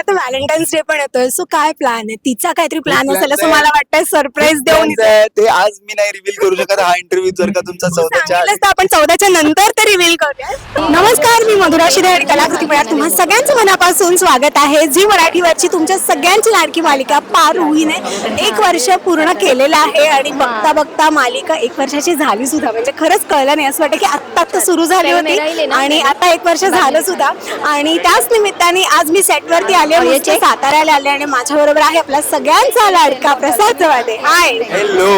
आता Valentine's day पण येतोय, सो काय प्लॅन आहे? तिचा काहीतरी प्लॅन plan असेल असं आहे. मला वाटतंय, सरप्राईज देऊन. ते आज मी नाही रिव्हील करू शकत. हा इंटरव्ह्यू जर का तुमचा 14च्या सांगितलंच तर आपण 14च्या नंतर ते रिव्हील करूया. नमस्कार, मी मधुरा शिरे आणि कलाकृती मळ्यात तुम्हा सगळ्यांचं मनापासून स्वागत आहे. झी मराठीवरची तुमच्या सगळ्यांची लाडकी मालिका पारुईने 1 वर्ष पूर्ण केलेलं आहे आणि बघता बघता मालिका 1 वर्षाची झाली सुद्धा. म्हणजे खरंच कळलं नाही, असं वाटतं की आत्ता सुरू झाली होती आणि आता 1 वर्ष झालं सुद्धा. आणि त्याच निमित्ताने आज मी सेटवरती आले, म्हणजे साताऱ्याला आले आणि माझ्या बरोबर आहे आपला सगळ्यांचा लाडका प्रसाद चव्हाटे. हाय. हॅलो,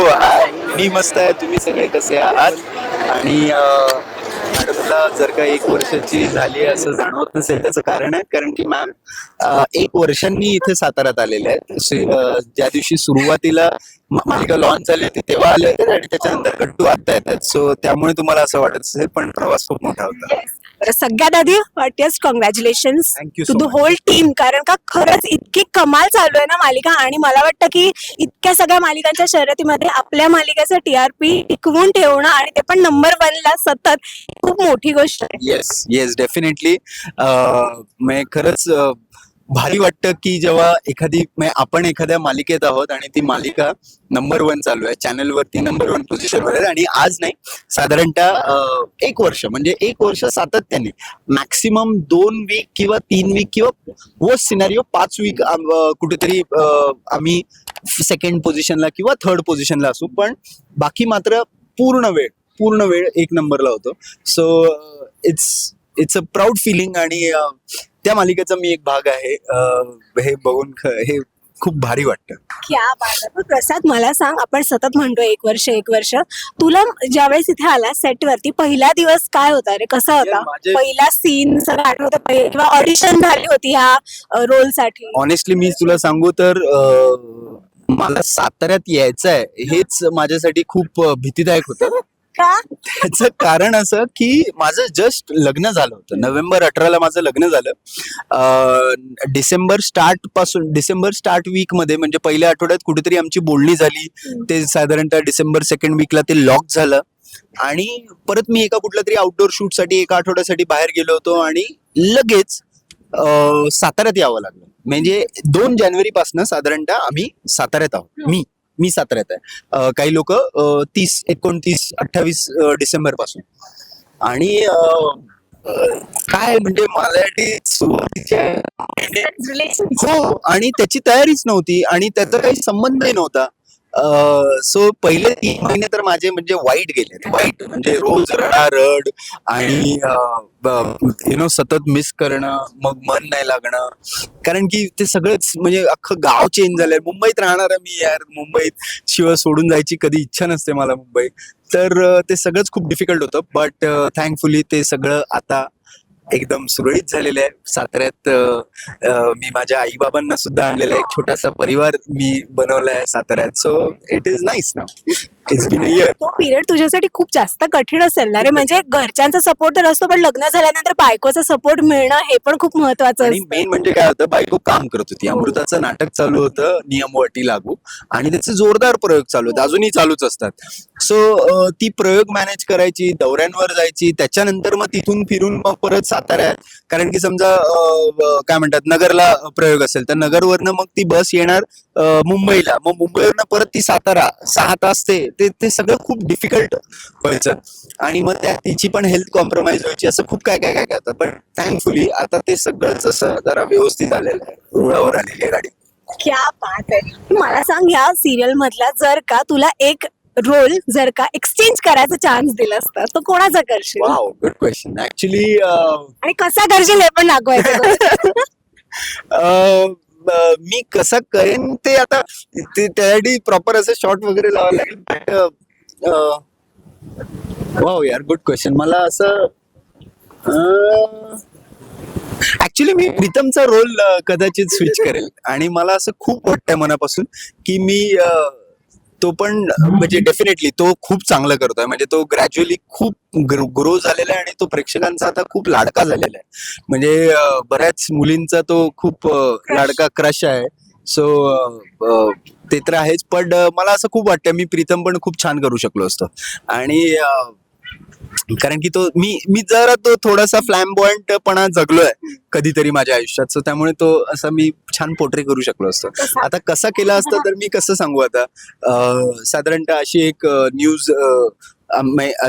मी मस्त आहे. तुम्ही सगळे कसे आहात? आणि मॅडमला जर का 1 वर्षाची झाली असं जाणवत नसेल त्याचं कारण आहे, कारण की मॅम 1 वर्षांनी इथे साताऱ्यात आलेले आहेत. ज्या दिवशी सुरुवातीला मालिका लॉन्च झाली होती तेव्हा आले होते आणि त्याच्यानंतर कट्टू आता येतात. सो त्यामुळे तुम्हाला असं वाटत असेल, पण प्रवास खूप मोठा होता. सगळ्यात आधी hottest congratulations Thank you to so the much. Whole team, कारण का खरंच इतकी कमाल चालू आहे ना मालिका. आणि मला वाटतं की इतक्या सगळ्या मालिकांच्या शर्यतीमध्ये आपल्या मालिकेचा TRP टिकवून ठेवणं आणि ते पण नंबर 1 ला सतत, खूप मोठी गोष्ट आहे. Yes yes, definitely. खरंच भारी वाटतं की जेव्हा आपण एखाद्या मालिकेत आहोत आणि ती मालिका नंबर 1 चालू आहे, चॅनलवरती नंबर 1 पोझिशनवर आहे. आणि आज नाही, साधारणतः 1 वर्ष, म्हणजे 1 वर्ष सातत्याने मॅक्सिमम 2 वीक किंवा 3 वीक किंवा वर्स्ट सिनारिओ 5 वीक कुठेतरी आम्ही 2nd पोझिशनला किंवा 3rd पोझिशनला असू, पण बाकी मात्र पूर्ण वेळ 1 नंबरला होतो. So it's a proud feeling आणि त्या मालिकेचा मी एक भाग आहे. हे बघून हे खूप भारी वाटतं. क्या बात आहे. पण प्रसाद, मला सांग, आपण सतत म्हणतोय 1 वर्ष, तुला ज्यावेळेस इथे आला सेटवरती पहिला दिवस काय होता रे? कसा होता पहिला सीन? सगळं आठवतं किंवा ऑडिशन झाली होती ह्या रोलसाठी? ऑनेस्टली मी तुला सांगू तर मला साताऱ्यात यायचं आहे हेच माझ्यासाठी खूप भीतीदायक होतं. का? त्याचं कारण असं की माझं जस्ट लग्न झालं होतं. नोव्हेंबर 18ला माझं लग्न झालं. डिसेंबर स्टार्ट वीक मध्ये, म्हणजे पहिल्या आठवड्यात कुठेतरी आमची बोलणी झाली. ते साधारणतः डिसेंबर 2nd वीकला ते लॉक झालं आणि परत मी एका कुठल्या तरी आउटडोर शूट साठी 1 आठवड्यासाठी बाहेर गेलो होतो आणि लगेच साताऱ्यात यावं लागलं. म्हणजे 2 जानेवारी पासून साधारणतः आम्ही साताऱ्यात आहोत. मी साताऱ्यात आहे. काही लोक 30, 29, 28 डिसेंबर पासून. आणि काय म्हणजे मला सुरुवातीच्या हो, आणि त्याची तयारीच नव्हती आणि त्याचा काही संबंधही नव्हता. सो पहिले 3 महिने तर माझे म्हणजे वाईट गेले. म्हणजे रोज रडारड आणि सतत मिस करणं, मग मन नाही लागणं, कारण की ते सगळंच म्हणजे अख्खं गाव चेंज झालंय. मुंबईत राहणारा मी यार, मुंबईत शिवाय सोडून जायची कधी इच्छा नसते मला मुंबई. तर ते सगळंच खूप डिफिकल्ट होतं. बट थँकफुली ते सगळं आता एकदम सुरळीत झालेलं आहे. साताऱ्यात मी माझ्या आई बाबांना सुद्धा आणलेला एक छोटासा परिवार मी बनवलाय साताऱ्यात. So it is nice now. It's been a year. तो पिरियड तुझ्यासाठी खूप जास्त कठीण असेल ना रे? म्हणजे घरच्यांचा सपोर्ट तर असतो, पण लग्न झाल्यानंतर बायकोचा सपोर्ट मिळणं हे पण खूप महत्वाचं आणि असतं. मेन म्हणजे काय होतं, बायको काम करत होती. अमृताचं नाटक चालू होतं, नियम व अटी लागू, आणि त्याचे जोरदार प्रयोग चालू होते, अजूनही चालूच असतात. सो ती प्रयोग मॅनेज करायची, दौऱ्यांवर जायची, त्याच्यानंतर मग तिथून फिरून मग परत साताऱ्यात, कारण की समजा काय म्हणतात, नगरला प्रयोग असेल तर नगरवरनं मग ती बस येणार मुंबईला, मग मुंबईवरनं परत ती सातारा, 6 तास ते सगळं खूप डिफिकल्ट व्हायचं. आणि मग त्या तिची पण हेल्थ कॉम्प्रोमाइज व्हायची, असं खूप काय होतं. पण थँकफुली आता ते सगळंच असं जरा व्यवस्थित आलेलं आहे, रुळावर आलेली आहे गाडी. क्या बात आहे. मला सांग, या सिरियल मधला जर का तुला एक रोल जर का एक्सचेंज करायचा चान्स दिला असता, तो कोणाचा करशील? Wow, good question. ऍक्च्युली आणि कसा करशील हे पण दाखवायचं. मी कसं करेन ते आता त्यासाठी प्रॉपर असं शॉर्ट वगैरे लावायला लागेल. वाव यार, गुड क्वेश्चन. मला असं ऍक्च्युली मी प्रीतमचा रोल कदाचित स्विच करेल. आणि मला असं खूप वाटतंय मनापासून की मी तो पण म्हणजे डेफिनेटली तो खूप चांगलं करतोय. म्हणजे तो ग्रॅज्युअली खूप ग्रो झालेला आहे आणि तो प्रेक्षकांचा आता खूप लाडका झालेला आहे. म्हणजे बऱ्याच मुलींचा तो खूप लाडका क्रश आहे. सो ते तर आहेच, पण मला असं खूप वाटतं मी प्रीतम पण खूप छान करू शकलो असतो. आणि कारण की मी जरा तो थोडासा फ्लॅम्बॉयंट पणा जगलोय कधीतरी माझ्या आयुष्यात, सो त्यामुळे तो असा मी छान पोर्ट्रे करू शकलो असतो. आता कसा केला असता तर मी कसं सांगू आता. साधारणतः अशी एक न्यूज,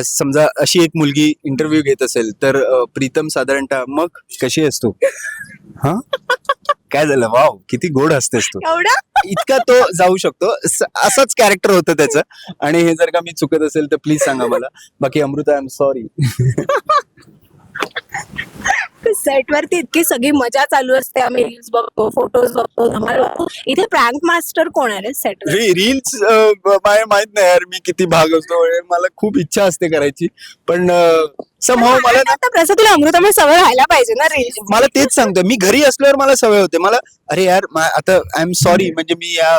समजा अशी एक मुलगी इंटरव्ह्यू घेत असेल तर प्रीतम साधारणतः मग कशी आहेस तू, हा काय झालं, वाव किती गोड असतेस तू, एवढं इतका तो जाऊ शकतो. असंच कॅरेक्टर होतं त्याचं. आणि हे जर का मी चुकत असेल तर प्लीज सांगा मला. बाकी Amruta I am sorry. Set वरती इतकी सगळी मजा चालू असते, आम्ही रील्स बघतो, फोटोज बघतो, धमाल बघतो. इथे प्रँक मास्टर कोण आहे रे सेट? रील्स माहित नाही यार मी किती भाग असतो. मला खूप इच्छा असते करायची, पण समहाव मला ना, आता प्रसाद तुला अमृतामुळे सवय व्हायला पाहिजे ना रील्स. मला तेच सांगतो, मी घरी असल्यावर मला सवय होते. मला अरे यार आता आय एम सॉरी, म्हणजे मी या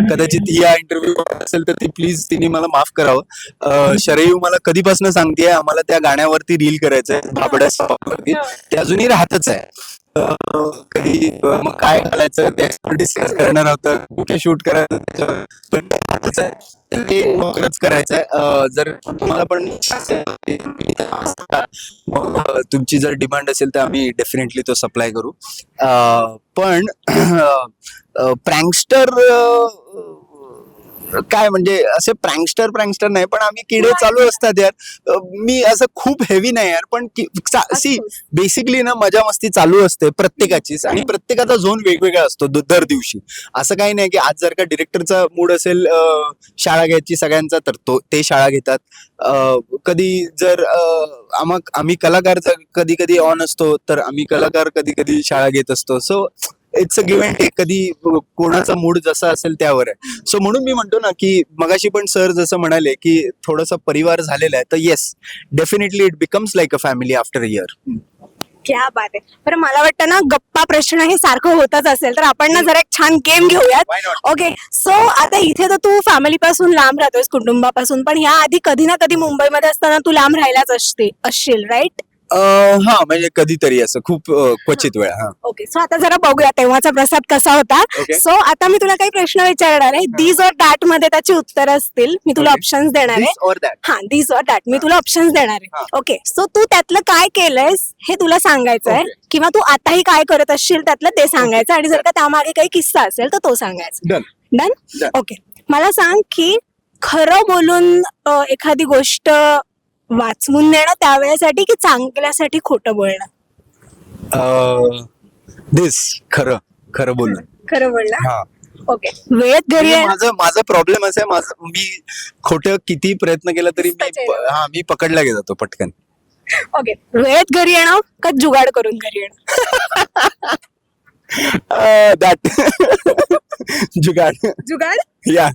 कदाचित या इंटरव्ह्यू असेल तर ती प्लीज तिने मला माफ करावं. शरयू मला कधीपासून सांगतेय आम्हाला त्या गाण्यावरती रील करायचंय बाबड्या सॉन्गवरती, ते अजूनही राहतच आहे. कधी मग काय घालायचं ते डिस्कस करणार होतं, कुठे शूट करायचं त्याच्यावर, पण ते राहतच आहे. तर ते लवकरच करायचंय. जर तुम्हाला पण इच्छा असेल, मग तुमची जर डिमांड असेल तर आम्ही डेफिनेटली तो सप्लाय करू. पण प्रँकस्टर काय म्हणजे असे प्रँकस्टर नाही, पण आम्ही किडे चालू असतात यार. मी असं खूप हेवी नाही यार, पण सी बेसिकली ना मजा मस्ती चालू असते प्रत्येकाचीच, आणि प्रत्येकाचा झोन वेगवेगळा असतो दर दिवशी. असं काही नाही की आज जर का डिरेक्टरचा मूड असेल शाळा घ्यायची सगळ्यांचा तर ते शाळा घेतात. कधी जर आम्ही कलाकार कधी कधी ऑन असतो तर आम्ही कलाकार कधी कधी शाळा घेत असतो. So it's a give and take, कधी कोणाचा मूड जसा असेल त्यावर आहे. सो म्हणून मी म्हणतो ना की मगाशी पण सर जसं म्हणाले की थोडासा परिवार झालेला आहे, तर yes definitely it becomes like a family after a year. क्या बात आहे. बरं मला वाटतं ना गप्पा प्रश्न हे सारखं होतच असेल, तर आपण ना जरा एक छान गेम घेऊयात. Why not? ओके, सो आता इथे तर तू फॅमिली पासून लांब राहतोयस, कुटुंबापासून, पण या आधी कधी ना कधी मुंबईमध्ये असताना तू लांब राहिलाच असशील, राईट? हा म्हणजे कधीतरी असं खूप क्वचित वेळा. हा ओके, सो आता जरा बघूया तेव्हाचा प्रसाद कसा होता. Okay. सो आता मी तुला काही प्रश्न विचारणार आहे, दीज और दॅट मध्ये त्याची उत्तर असतील. मी तुला Okay. ऑप्शन्स देणार आहे. This or that. हा, दीज और दॅट मी तुला ऑप्शन्स देणार आहे. हा. ओके, सो तू त्यातलं काय केलंयस हे तुला सांगायचं आहे, Okay. किंवा तू आताही काय करत असशील त्यातलं ते सांगायचं, आणि जर का त्यामागे काही किस्सा असेल तर तो सांगायचा. Done. डन? Done. ओके, मला सांग की खरं बोलून एखादी गोष्ट वाचवून देणं त्यावेळेसाठी की चांगल्यासाठी खोटं बोलणं? दिस खरं बोलणं. खरं बोलणं. हा, ओके, वेळेत घरी म्हणजे येणं. माझा प्रॉब्लेम असा आहे, मी खोटं किती प्रयत्न केला तरी मी पकडला गेला जातो पटकन. ओके, वेळेत घरी येणं का जुगाड करून घरी येणं? दॅट. जुगाड. जुगाड. या.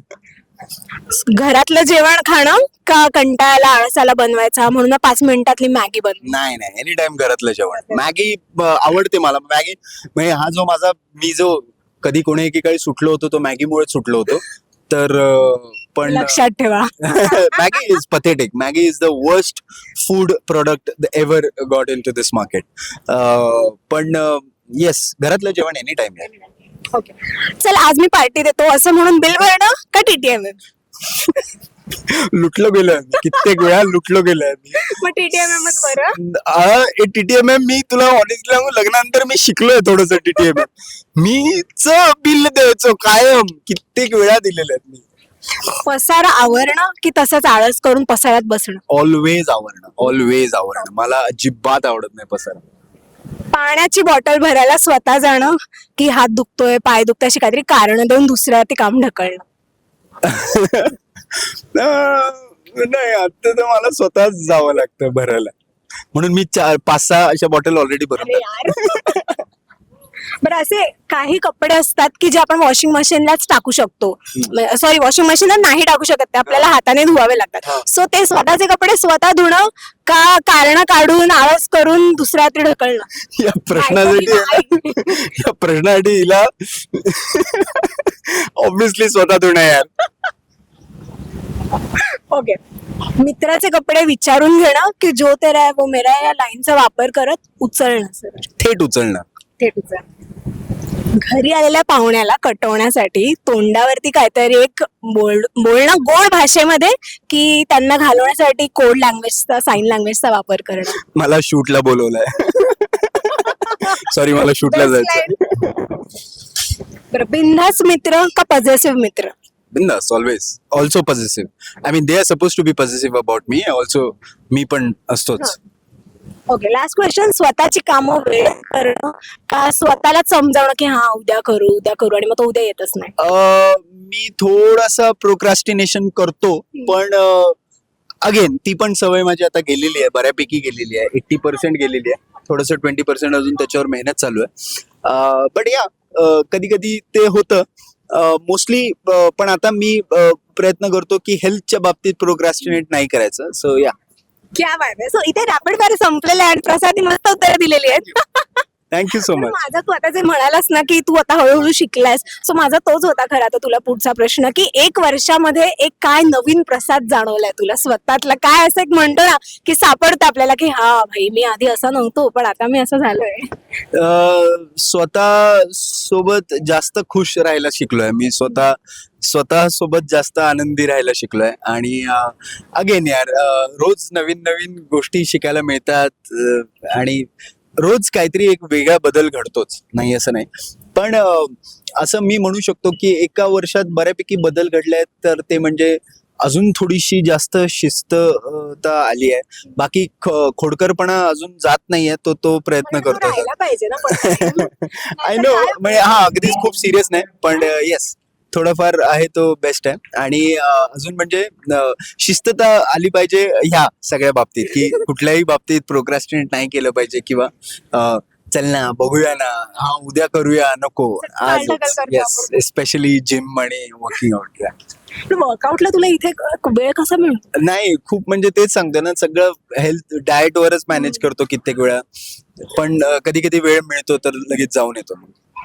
घरातलं जेवण खाणं का कंटाळाला आळसाला बनवायचा म्हणून 5 मिनिटातली मॅगी बनव? नाही एनी टाइम घरातलं जेवण. मॅगी आवडते मला. मॅगी म्हणजे हा जो माझा मी जो कधी कोणी एकेकाळी सुटलो होतो तो मॅगीमुळे सुटलो होतो. तर पण लक्षात ठेवा. Maggi is pathetic. Maggi is the worst food product ever got into this market. पण येस, घरातलं जेवण एनी टाइम. ओके, चल आज मी पार्टी देतो असं म्हणून बिल भरणं का TTM? लुटलो गेलोय कित्येक वेळा लुटलो गेलोय मी. मग TTM बरं. TTM मी तुला ऑनेस्टली सांगू, लग्नानंतर मी शिकलोय थोडस TTM. मीच बिल द्यायचो कायम, कित्येक वेळा दिलेले आहेत मी. पसारा आवरणं की तसंच आळस करून पसाऱ्यात बसणं? ऑलवेज आवरणं. मला अजिबात आवडत नाही पसारा. पाण्याची बॉटल भरायला स्वतः जाणं की हात दुखतोय, पाय दुखतोय अशी काहीतरी कारण देऊन दुसऱ्यावरती काम ढकलणं? नाही, आता तर मला स्वतःच जावं लागतं भरायला, म्हणून मी 4-5-6 अशा बॉटल ऑलरेडी भरून अरे यार. बरं, असे काही कपडे असतात की जे आपण वॉशिंग मशीनलाच टाकू शकतो, सॉरी वॉशिंग मशीनला नाही टाकू शकत, ते आपल्याला हाताने धुवावे लागतात. सो ते स्वतःचे कपडे स्वतः धुणं का कारण काढून आळस करून दुसऱ्या हाती ढकलणं? या प्रश्नासाठी हिला ऑब्विसली स्वतः धुणं यार. ओके, मित्राचे कपडे विचारून घेणं की जो तेरा है वो मेरा है या लाईनचा वापर करत उचलणं? थेट उचलणं. थेट उचलणं. घरी आलेल्या पाहुण्याला कटवण्यासाठी तोंडावरती काहीतरी एक बोलणं गोड भाषेमध्ये की त्यांना घालवण्यासाठी कोड लँग्वेजचा साईन लँग्वेजचा वापर करणं. मला शूटला बोलवलंय. सॉरी, मला शूटला जायचं. बरं, बिनधास्त मित्र का पॉझिटिव्ह मित्र? बिंदास, always. Also positive. I mean, they are suppose to be positive about me. Also मी पण असतोच. Okay, last question. स्वतःची कामं वेळ करणं का स्वतःला समजावणं की हा उद्या करू आणि मग तो उद्या येतच नाही? मी थोडासा प्रोक्रास्टिनेशन करतो, पण अगेन ती पण सवय माझी आता गेलेली आहे, बऱ्यापैकी गेलेली आहे. 80% गेलेली आहे. थोडंसं 20% अजून त्याच्यावर मेहनत चालू आहे. बट या कधी कधी ते होतं मोस्टली. पण आता मी प्रयत्न करतो की हेल्थच्या बाबतीत प्रोक्रास्टिनेट नाही करायचं. सो या. क्या बात आहे. सो इथे रॅपिड फायर संपलेले आणि प्रसादने मस्त उत्तर दिलेली आहेत. Thank you so much. माझा तू आता जे म्हणालास ना की तू आता हळूहळू शिकलास, सो माझा तोच होता खरा तर तुला पुढचा प्रश्न की 1 वर्षामध्ये एक काय नवीन प्रसाद जाणवलाय तुला स्वतःतला? काय असं एक म्हणतो ना की सापडतं आपल्याला की हा भाई मी आधी असा नव्हतो पण आता मी असं झालोय. स्वतः सोबत जास्त खुश राहायला शिकलोय मी. स्वतः सोबत जास्त आनंदी राहायला शिकलोय. आणि अगेन यार, रोज नवीन नवीन गोष्टी शिकायला मिळतात. आणि रोज काहीतरी एक वेगळा बदल घडतोच, नाही असं नाही. पण असं मी म्हणू शकतो की 1 वर्षात बऱ्यापैकी बदल घडले आहेत. तर ते म्हणजे अजून थोडीशी जास्त शिस्तता आली आहे. बाकी खोडकरपणा अजून जात नाहीये, तो प्रयत्न करतो. राहायला पाहिजे ना. आय नो, म्हणजे हा अगदीच खूप सिरियस नाही, पण येस थोडंफार आहे तो बेस्ट आहे. आणि अजून म्हणजे शिस्तता आली पाहिजे ह्या सगळ्या बाबतीत, की कुठल्याही बाबतीत प्रोक्रास्टिनेट नाही केलं पाहिजे किंवा चल ना बघूया ना, हा उद्या करूया, नको आज. येस, स्पेशली जिम आणि वर्किंग आउट. वर्कआउटला तुला इथे वेळ कसा मिळतो? नाही, खूप म्हणजे तेच सांगतो ना, सगळं हेल्थ डाएट वरच मॅनेज करतो कित्येक वेळा. पण कधी कधी वेळ मिळतो तर लगेच जाऊन येतो.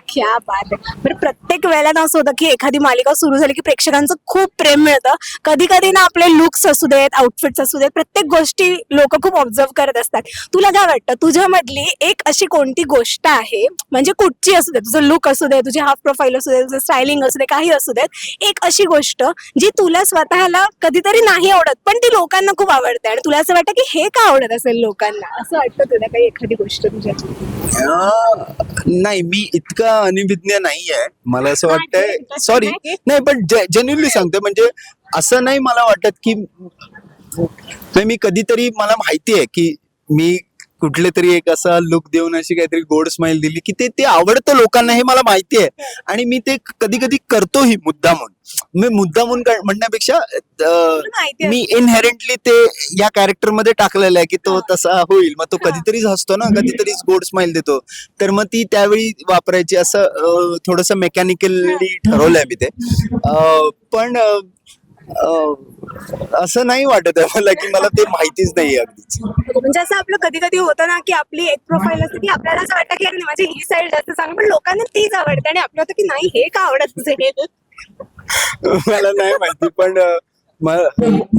क्या बात आहे. बरं, प्रत्येक वेळेला ना असं होतं की एखादी मालिका सुरू झाली की प्रेक्षकांचं खूप प्रेम मिळतं. कधी कधी ना आपले लुक्स असू देत, आउटफिट्स असू देत, प्रत्येक गोष्टी लोक खूप ऑब्झर्व करत असतात. तुला काय वाटतं तुझ्यामधली एक अशी कोणती गोष्ट आहे, म्हणजे कुठची असू दे, तुझं लुक असू दे, तुझी हाफ प्रोफाईल असू दे, तुझं स्टायलिंग असू दे, काही असू देत, एक अशी गोष्ट जी तुला स्वतःला कधीतरी नाही आवडत पण ती लोकांना खूप आवडते आणि तुला असं वाटतं की हे का आवडत असेल लोकांना? असं वाटतं तुला काही एखादी गोष्ट तुझ्या? नाही, मी इतका अनिविज्ञ नाहीये. मला असं वाटतंय, सॉरी, नाही, पण जेन्युइनली सांगतोय. म्हणजे असं नाही मला वाटत की मी कधीतरी, मला माहितीये की मी कुठले तरी एक असा लुक देऊन अशी काहीतरी गोड स्माइल दिली की ते आवडतं लोकांना, हे मला माहिती आहे. आणि मी ते कधी कधी करतोही मुद्दामून. मी मुद्दामून म्हणण्यापेक्षा मी इनहेरेंटली ते या कॅरेक्टर मध्ये टाकलेलं आहे की तो तसा होईल. मग तो कधीतरीच हसतो ना, कधीतरीच गोड स्माइल देतो, तर मग ती त्यावेळी वापरायची. असं थोडंसं मेकॅनिकली ठरवलंय मी ते. पण असं नाही वाटत आहे मला की मला ते माहितीच नाही अगदीच. म्हणजे असं आपलं कधी कधी होतं ना की आपली एक प्रोफाईल असते की आपल्याला असं वाटतं की अरे माझी ही साईड जास्त चांगली, पण लोकांना तीच आवडते आणि आपलं होतं की नाही हे का आवडत असेल. मला नाही माहिती, पण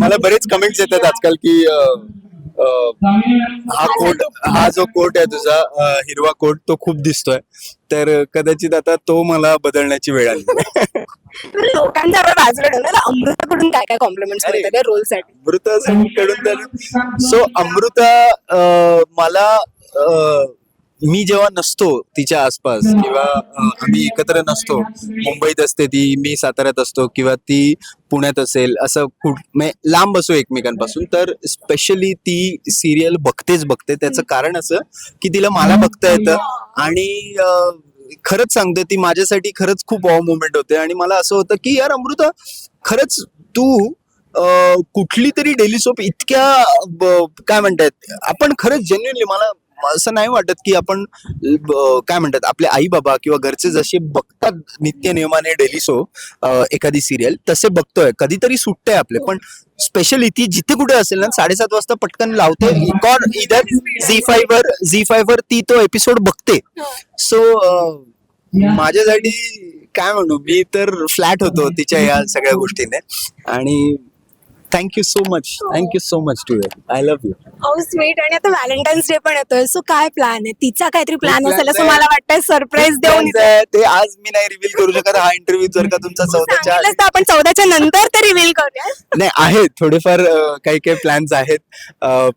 मला बरेच कमेंट्स येतात आजकाल की हा जो कोट आहे तुझा, हिरवा कोट, तो खूप दिसतोय. तर कदाचित आता तो मला बदलण्याची वेळ आली. लोकांच्या बाजूला ठेवलं. अमृताकडून काय काय कॉम्प्लिमेंट्स मिळतात रोलसाठी? अमृताकडून तर सो अमृता मला मी जेव्हा नसतो तिच्या आसपास किंवा आम्ही एकत्र नसतो, मुंबईत असते ती, मी साताऱ्यात असतो किंवा ती पुण्यात असेल, असं लांब असो एकमेकांपासून, तर स्पेशली ती सिरियल बघते. त्याचं कारण असं की तिला मला बघता येतं. आणि खरंच सांगते, ती माझ्यासाठी खरंच खूप वॉव मोमेंट होते. आणि मला असं होतं की यार अमृता, खरंच तू कुठली तरी डेली सोप इतक्या काय म्हणतात, आपण खरंच जेन्युइनली, मला असं नाही वाटत की आपण काय म्हणतात आपले आई बाबा किंवा घरचे जसे बघतात नित्य नियमाने डेली सो एखादी सिरियल, तसे बघतोय. कधीतरी सुट्टय आपले, पण स्पेशली ती जिथे कुठे असेल ना 7:30 वाजता पटकन लावते इधर झी5 वर ती तो एपिसोड बघते. सो माझ्यासाठी काय म्हणू, मी तर फ्लॅट होतो तिच्या या सगळ्या गोष्टीने. आणि thank you so much to you. I love you. How sweet. आणि आता व्हॅलेंटाईन्स डे पण येतोय, सो काय प्लॅन आहे? तिचा काहीतरी प्लॅन plans असेल असं आहे. मला वाटतंय, सरप्राईज देऊन ते आज मी नाही रिव्हील करू शकत. हा इंटरव्ह्यू जर का तुमचा 14च्या सांगितलंच तर आपण 14च्या नंतर ते रिव्हील करूया. नाही आहेत थोडेफार काही काही प्लॅन्स आहेत.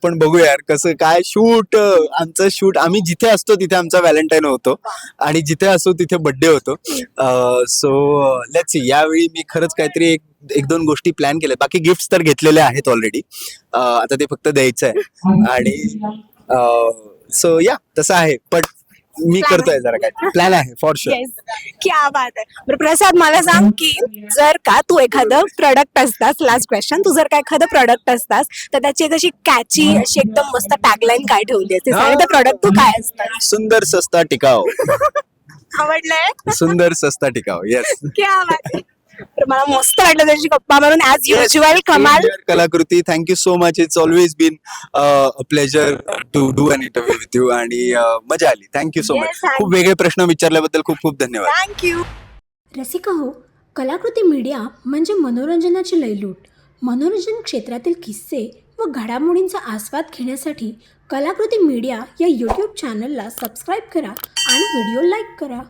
पण बघू यार कसं काय शूट. आमचं शूट आम्ही जिथे असतो तिथे आमचा व्हॅलेंटाईन होतो आणि जिथे असो तिथे बर्थडे होतो. So let's see. यावेळी मी खरंच काहीतरी एक दोन गोष्टी प्लॅन केल्या. बाकी गिफ्ट तर घेतलेले आहेत ऑलरेडी. आता ते फक्त द्यायचं आहे आणि सो या तसं आहे. पण मी Plan करतोय जरा काय प्लॅन आहे फॉर शुअर. येस, क्या बात आहे. बरं प्रसाद, मला सांग की जर का तू एखादं प्रोडक्ट असतास, लास्ट क्वेश्चन, तू जर का एखादं प्रोडक्ट असतास तर त्याची एक अशी कॅची अशी एकदम मस्त टॅगलाईन काय ठेवली असते आणि ते प्रोडक्ट तू काय असतं? सुंदर सस्ता टिकाऊ. आवडलंय? सुंदर सस्ता टिकाऊ. येस. क्या बात आहे. तर मला मस्त वाटलं त्याची गप्पा मारून ऍज युज्युअल. कमाल. कलाकृती, thank you so much. It's always been a pleasure to do an interview with you आणि मजा आली. Thank you so Yes, much. thank खूप वेगळे प्रश्न विचारल्याबद्दल खूप खूप धन्यवाद. थँक्यू. रसिका हो, कलाकृती मीडिया म्हणजे मनोरंजनाची लयलूट. मनोरंजन क्षेत्रातील किस्से व घडामोडींचा आस्वाद घेण्यासाठी कलाकृती मीडिया या यूट्यूब चॅनलला सबस्क्राईब करा आणि व्हिडिओ लाईक करा.